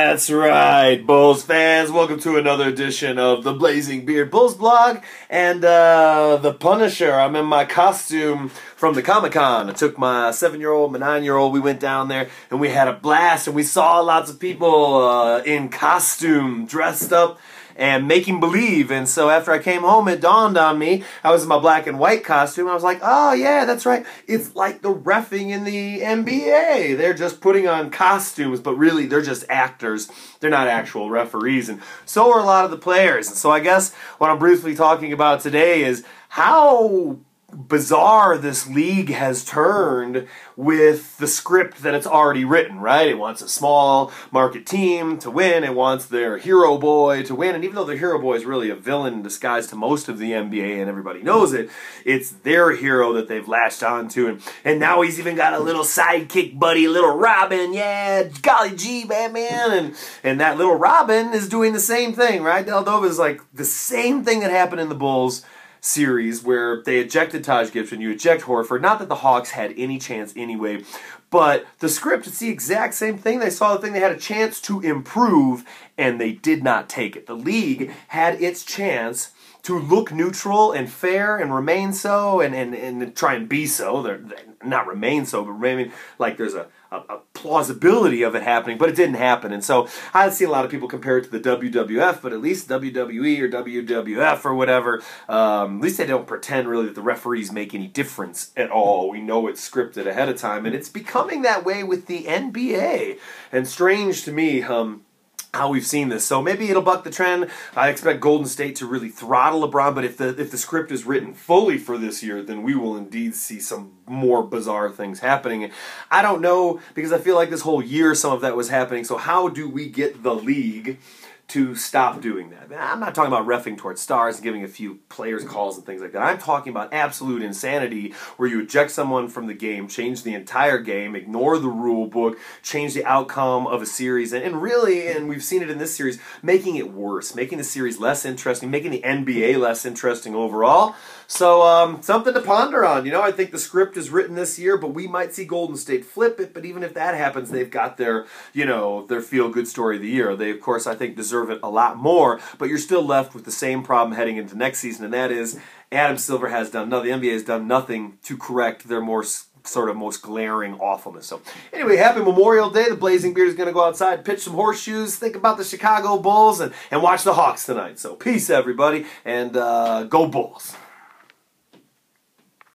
That's right, Bulls fans. Welcome to another edition of the Blazing Beard Bulls blog. And the Punisher, I'm in my costume from the Comic-Con. I took my 7-year-old, my 9-year-old, we went down there and we had a blast and we saw lots of people in costume, dressed up and making believe. And so after I came home, it dawned on me, I was in my black and white costume, and I was like, oh yeah, that's right. It's like the reffing in the NBA. They're just putting on costumes, but really they're just actors. They're not actual referees, and so are a lot of the players. And so I guess what I'm briefly talking about today is how bizarre this league has turned with the script that it's already written, right? It wants a small market team to win. It wants their hero boy to win. And even though the hero boy is really a villain in disguise to most of the NBA and everybody knows it, it's their hero that they've latched onto. And now he's even got a little sidekick buddy, little Robin. Yeah, golly gee, Batman. And that little Robin is doing the same thing, right? Dellavedova is like the same thing that happened in the Bulls series where they ejected Taj Gibson, you eject Horford. Not that the Hawks had any chance anyway, but the script, it's the exact same thing. They saw the thing they had a chance to improve, and they did not take it. The league had its chance to look neutral and fair and remain so and try and be so. They're not remain so, but remain like there's a plausibility of it happening, but it didn't happen. And so I see a lot of people compare it to the WWF, but at least WWE or WWF or whatever, at least they don't pretend really that the referees make any difference at all. We know it's scripted ahead of time, and it's becoming that way with the NBA. And strange to me, how we've seen this. So maybe it'll buck the trend. I expect Golden State to really throttle LeBron, but if the script is written fully for this year, then we will indeed see some more bizarre things happening. I don't know, because I feel like this whole year some of that was happening, so how do we get the league to stop doing that? I'm not talking about reffing towards stars and giving a few players calls and things like that. I'm talking about absolute insanity where you eject someone from the game, change the entire game, ignore the rule book, change the outcome of a series, and really, and we've seen it in this series, making it worse, making the series less interesting, making the NBA less interesting overall. So something to ponder on. You know, I think the script is written this year, but we might see Golden State flip it. But even if that happens, they've got their, you know, their feel-good story of the year. They, of course, I think deserve it a lot more, but you're still left with the same problem heading into next season, and that is Adam Silver has done nothing. The NBA has done nothing to correct their sort of most glaring awfulness. So anyway, happy Memorial Day. The Blazing Beard is going to go outside, pitch some horseshoes, think about the Chicago Bulls, and watch the Hawks tonight. So peace, everybody, and go Bulls.